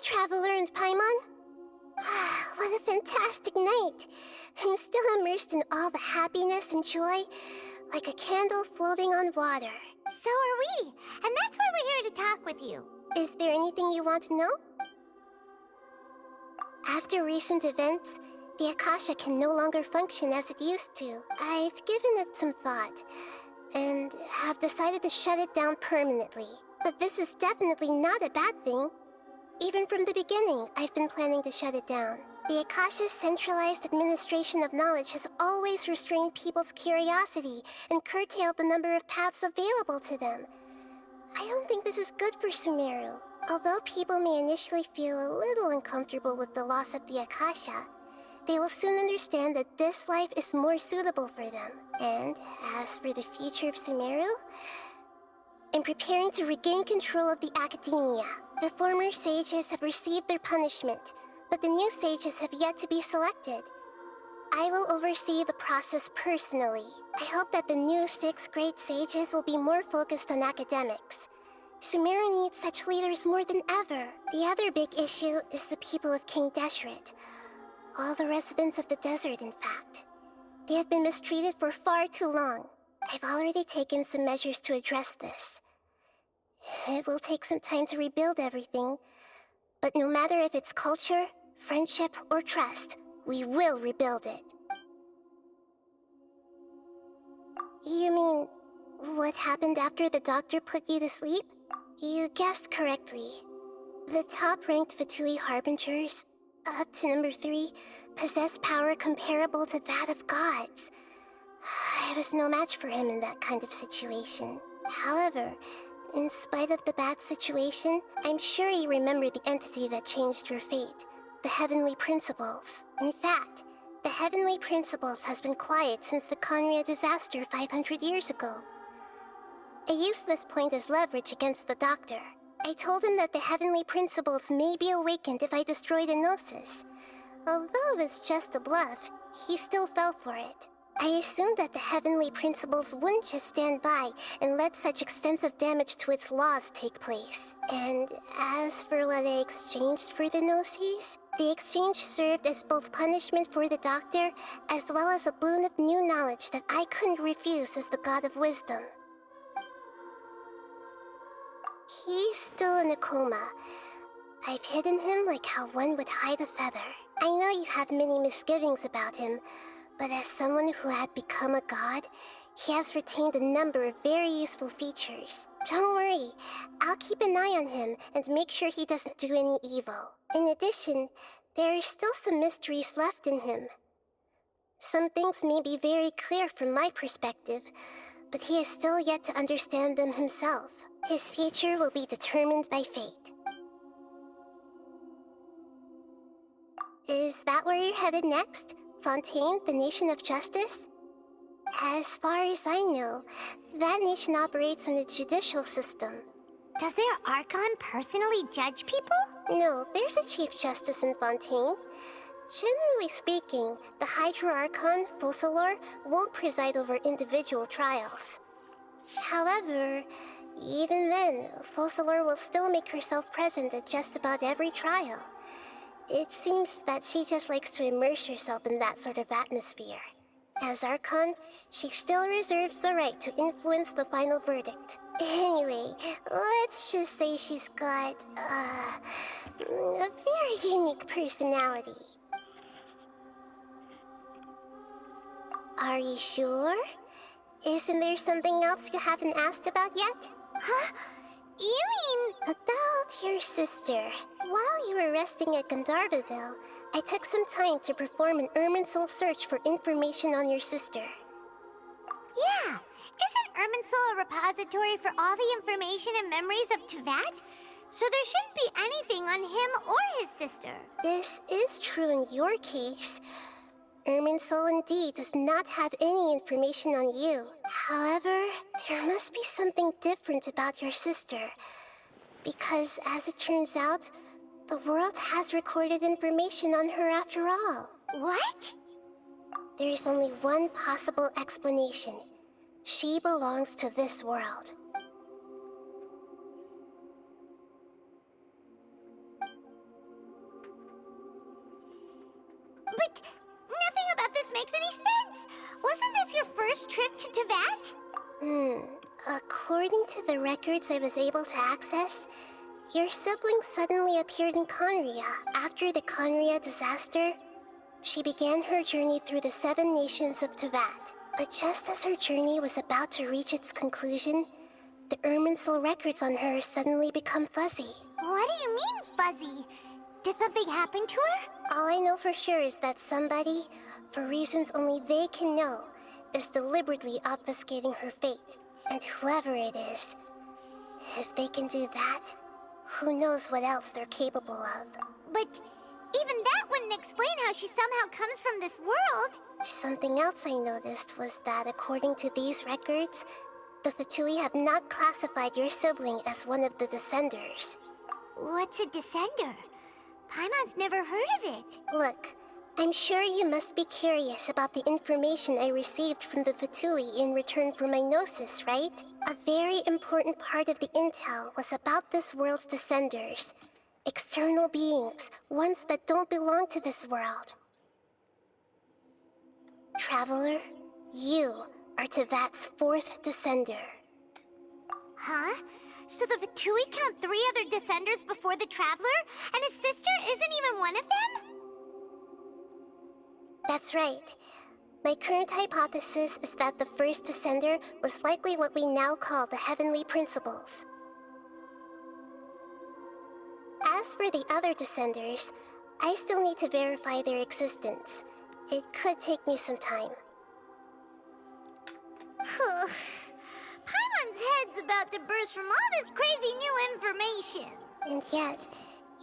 traveler and Paimon. What a fantastic night. I'm still immersed in all the happiness and joy, like a candle floating on water. So are we, and that's why we're here to talk with you. Is there anything you want to know? After recent events, the Akasha can no longer function as it used to. I've given it some thought, and have decided to shut it down permanently. But this is definitely not a bad thing. Even from the beginning, I've been planning to shut it down. The Akasha's centralized administration of knowledge has always restrained people's curiosity and curtailed the number of paths available to them. I don't think this is good for Sumeru. Although people may initially feel a little uncomfortable with the loss of the Akasha, they will soon understand that this life is more suitable for them. And as for the future of Sumeru, I'm preparing to regain control of the academia. The former sages have received their punishment, but the new sages have yet to be selected. I will oversee the process personally. I hope that the new 6 great sages will be more focused on academics. Sumeru needs such leaders more than ever. The other big issue is the people of King Deshret. All the residents of the desert, in fact. They have been mistreated for far too long. I've already taken some measures to address this. It will take some time to rebuild everything, but no matter if it's culture, friendship, or trust, we will rebuild it. You mean, what happened after the doctor put you to sleep? You guessed correctly. The top-ranked Fatui Harbingers, up to number 3, possess power comparable to that of gods. I was no match for him in that kind of situation. However, in spite of the bad situation, I'm sure you remember the entity that changed your fate, the Heavenly Principles. In fact, the Heavenly Principles has been quiet since the Conria disaster 500 years ago. I used this point as leverage against the doctor. I told him that the Heavenly Principles may be awakened if I destroy the Gnosis. Although it's just a bluff, he still fell for it. I assumed that the Heavenly Principles wouldn't just stand by and let such extensive damage to its laws take place. And as for what I exchanged for the Gnosis, the exchange served as both punishment for the doctor, as well as a boon of new knowledge that I couldn't refuse as the God of Wisdom. He's still in a coma. I've hidden him like how one would hide a feather. I know you have many misgivings about him, but as someone who had become a god, he has retained a number of very useful features. Don't worry, I'll keep an eye on him and make sure he doesn't do any evil. In addition, there are still some mysteries left in him. Some things may be very clear from my perspective, but he is still yet to understand them himself. His future will be determined by fate. Is that where you're headed next? Fontaine, the Nation of Justice? As far as I know, that nation operates in a judicial system. Does their Archon personally judge people? No, there's a Chief Justice in Fontaine. Generally speaking, the Hydra Archon, Focalor, won't preside over individual trials. However, even then, Focalor will still make herself present at just about every trial. It seems that she just likes to immerse herself in that sort of atmosphere. As Archon, she still reserves the right to influence the final verdict. Anyway, let's just say she's got, a very unique personality. Are you sure? Isn't there something else you haven't asked about yet? Huh? You mean... About your sister. While you were resting at Gandharvaville, I took some time to perform an Irminsul search for information on your sister. Yeah! Isn't Irminsul a repository for all the information and memories of Tevat? So there shouldn't be anything on him or his sister. This is true in your case. Irminsul indeed does not have any information on you. However, there must be something different about your sister. Because, as it turns out, the world has recorded information on her after all. What? There is only one possible explanation. She belongs to this world. makes any sense. Wasn't this your first trip to Teyvat? According to the records I was able to access, your sibling suddenly appeared in Conria. After the Conria disaster, she began her journey through the 7 nations of Teyvat. But just as her journey was about to reach its conclusion, the Irminsul records on her suddenly become fuzzy. What do you mean, fuzzy? Did something happen to her? All I know for sure is that somebody, for reasons only they can know, is deliberately obfuscating her fate. And whoever it is, if they can do that, who knows what else they're capable of. But even that wouldn't explain how she somehow comes from this world. Something else I noticed was that according to these records, the Fatui have not classified your sibling as one of the Descenders. What's a Descender? Paimon's never heard of it. Look, I'm sure you must be curious about the information I received from the Fatui in return for my gnosis, right? A very important part of the intel was about this world's Descenders. External beings, ones that don't belong to this world. Traveler, you are Teyvat's 4th Descender. Huh? So the Fatui count 3 other Descenders before the Traveler, and his sister isn't even one of them? That's right. My current hypothesis is that the first Descender was likely what we now call the Heavenly Principles. As for the other Descenders, I still need to verify their existence. It could take me some time. Paimon's head's about to burst from all this crazy new information. And yet,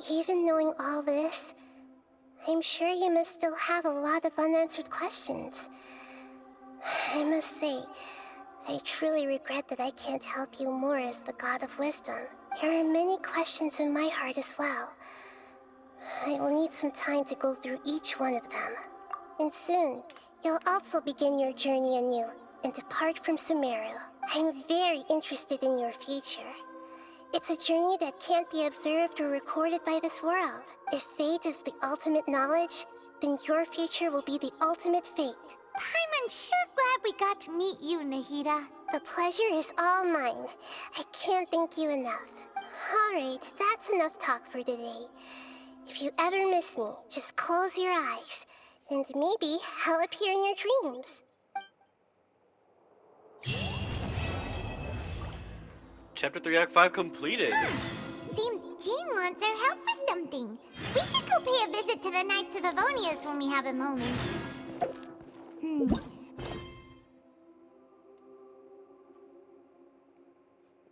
even knowing all this, I'm sure you must still have a lot of unanswered questions. I must say, I truly regret that I can't help you more as the God of Wisdom. There are many questions in my heart as well. I will need some time to go through each one of them. And soon, you'll also begin your journey anew and depart from Sumeru. I'm very interested in your future. It's a journey that can't be observed or recorded by this world. If fate is the ultimate knowledge, then your future will be the ultimate fate. Paimon's sure glad we got to meet you, Nahida. The pleasure is all mine. I can't thank you enough. Alright, that's enough talk for today. If you ever miss me, just close your eyes, and maybe I'll appear in your dreams. Chapter 3, Act 5 completed. Seems Jean wants our help with something. We should go pay a visit to the Knights of Avonius when we have a moment.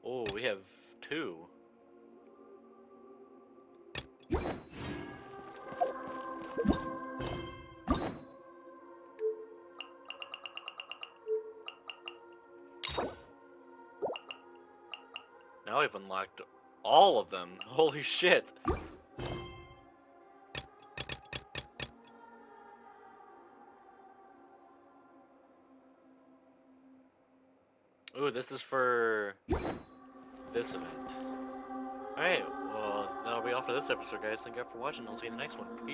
Oh, we have 2. Now we've unlocked all of them. Holy shit. Ooh, this is for this event. Alright, well, that'll be all for this episode, guys. Thank you for watching. I'll see you in the next one. Peace.